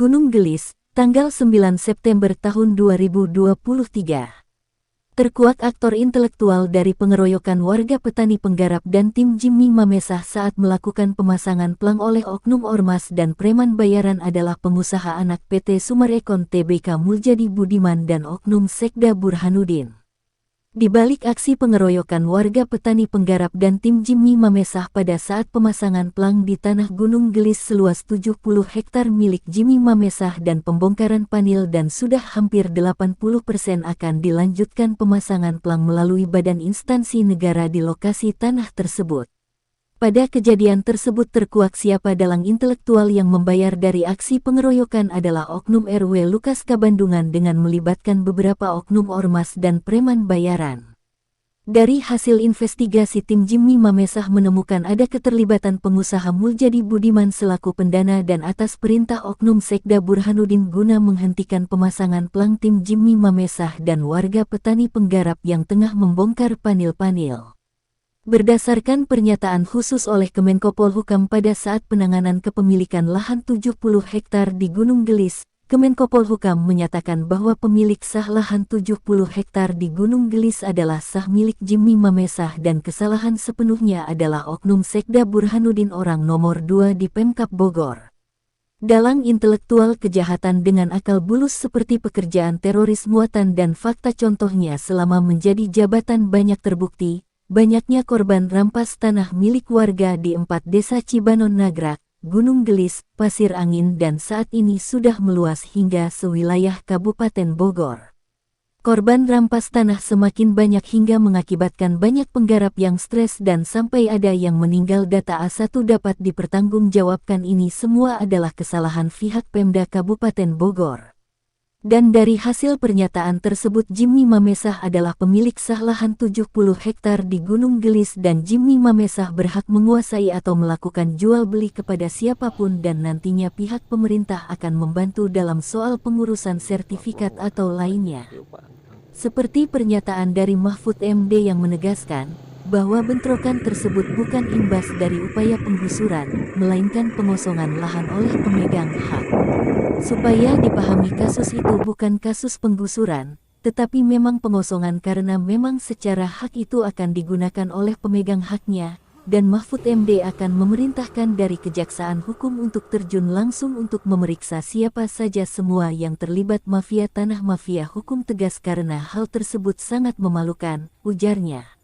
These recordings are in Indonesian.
Gunung Gelis, tanggal 9 September tahun 2023. Terkuak aktor intelektual dari pengeroyokan warga petani penggarap dan tim Jimmy Mamesah saat melakukan pemasangan plang oleh oknum ormas dan preman bayaran adalah pengusaha anak PT Sumarekon Tbk Muljadi Budiman dan oknum Sekda Burhanuddin. Di balik aksi pengeroyokan warga petani penggarap dan tim Jimmy Mamesah pada saat pemasangan plang di tanah Gunung Gelis seluas 70 hektar milik Jimmy Mamesah dan pembongkaran panil dan sudah hampir 80% akan dilanjutkan pemasangan plang melalui badan instansi negara di lokasi tanah tersebut. Pada kejadian tersebut terkuak siapa dalang intelektual yang membayar dari aksi pengeroyokan adalah oknum RW Lukas Kabandungan dengan melibatkan beberapa oknum ormas dan preman bayaran. Dari hasil investigasi tim Jimmy Mamesah menemukan ada keterlibatan pengusaha Muljadi Budiman selaku pendana dan atas perintah oknum Sekda Burhanuddin guna menghentikan pemasangan plang tim Jimmy Mamesah dan warga petani penggarap yang tengah membongkar panil-panil. Berdasarkan pernyataan khusus oleh Kemenko Polhukam pada saat penanganan kepemilikan lahan 70 hektar di Gunung Gelis, Kemenko Polhukam menyatakan bahwa pemilik sah lahan 70 hektar di Gunung Gelis adalah sah milik Jimmy Mamesah dan kesalahan sepenuhnya adalah oknum Sekda Burhanuddin orang nomor 2 di Pemkab Bogor. Dalang intelektual kejahatan dengan akal bulus seperti pekerjaan teroris muatan dan fakta contohnya selama menjadi jabatan banyak terbukti. Banyaknya korban rampas tanah milik warga di 4 desa Cibanon Nagrak, Gunung Gelis, Pasir Angin dan saat ini sudah meluas hingga sewilayah Kabupaten Bogor. Korban rampas tanah semakin banyak hingga mengakibatkan banyak penggarap yang stres dan sampai ada yang meninggal. Data A1 dapat dipertanggungjawabkan, ini semua adalah kesalahan pihak Pemda Kabupaten Bogor. Dan dari hasil pernyataan tersebut Jimmy Mamesah adalah pemilik sah lahan 70 hektar di Gunung Gelis dan Jimmy Mamesah berhak menguasai atau melakukan jual beli kepada siapapun dan nantinya pihak pemerintah akan membantu dalam soal pengurusan sertifikat atau lainnya. Seperti pernyataan dari Mahfud MD yang menegaskan bahwa bentrokan tersebut bukan imbas dari upaya penggusuran, melainkan pengosongan lahan oleh pemegang hak. Supaya dipahami kasus itu bukan kasus penggusuran, tetapi memang pengosongan karena memang secara hak itu akan digunakan oleh pemegang haknya, dan Mahfud MD akan memerintahkan dari Kejaksaan Hukum untuk terjun langsung untuk memeriksa siapa saja semua yang terlibat mafia tanah. Mafia hukum tegas karena hal tersebut sangat memalukan, ujarnya.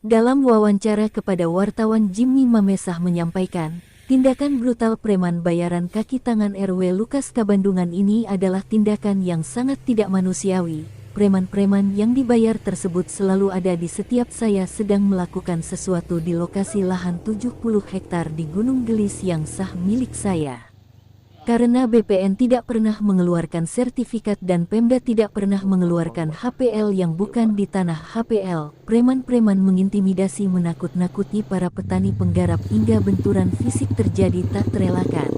Dalam wawancara kepada wartawan Jimmy Mamesah menyampaikan, tindakan brutal preman bayaran kaki tangan RW Lukas Kabandungan ini adalah tindakan yang sangat tidak manusiawi. Preman-preman yang dibayar tersebut selalu ada di setiap saya sedang melakukan sesuatu di lokasi lahan 70 hektar di Gunung Gelis yang sah milik saya. Karena BPN tidak pernah mengeluarkan sertifikat dan Pemda tidak pernah mengeluarkan HPL yang bukan di tanah HPL, preman-preman mengintimidasi menakut-nakuti para petani penggarap hingga benturan fisik terjadi tak terelakkan.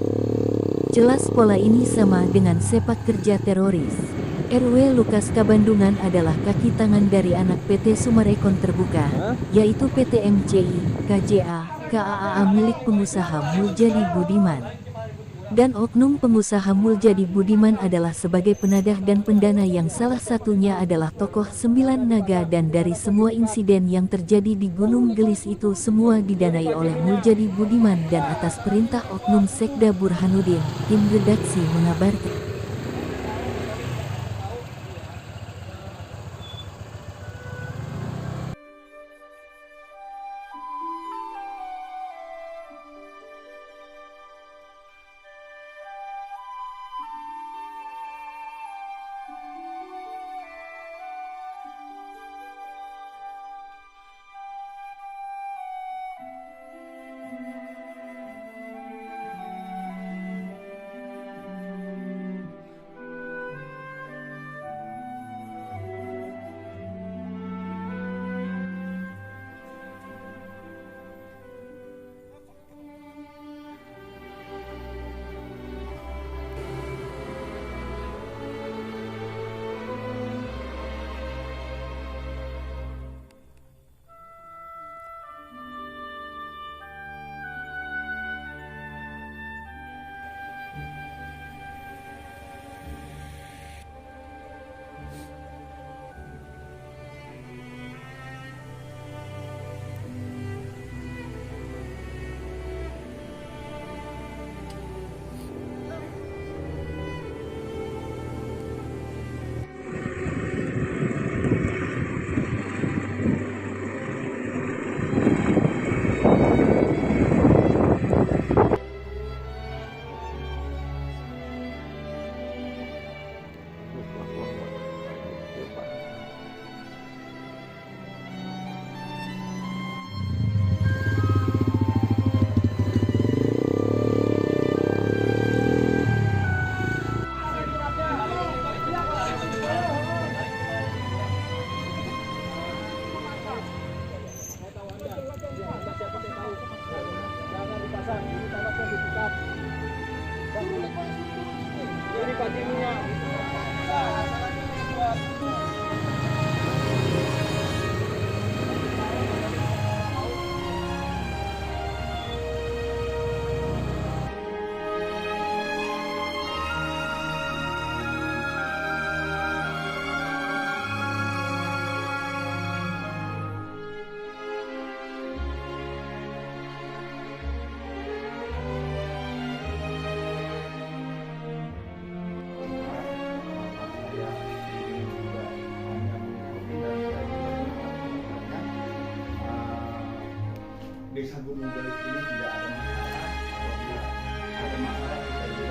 Jelas pola ini sama dengan sepak kerja teroris. RW Lukas Kabandungan adalah kaki tangan dari anak PT Sumarekon terbuka, yaitu PT MCI, KJA, KAAA milik pengusaha Muljadi Budiman. Dan oknum pengusaha Muljadi Budiman adalah sebagai penadah dan pendana yang salah satunya adalah tokoh Sembilan Naga, dan dari semua insiden yang terjadi di Gunung Gelis itu semua didanai oleh Muljadi Budiman dan atas perintah oknum Sekda Burhanuddin. Tim redaksi mengabarkan. Desa Gunung Gelis ini tidak ada masalah. Apabila ada masalah kita juga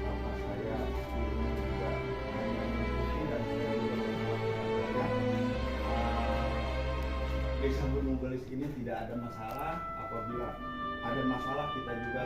apa saya ini juga hanya mengikuti dan saya juga mengharapkan Desa Gunung Gelis ini tidak ada masalah. Apabila ada masalah kita juga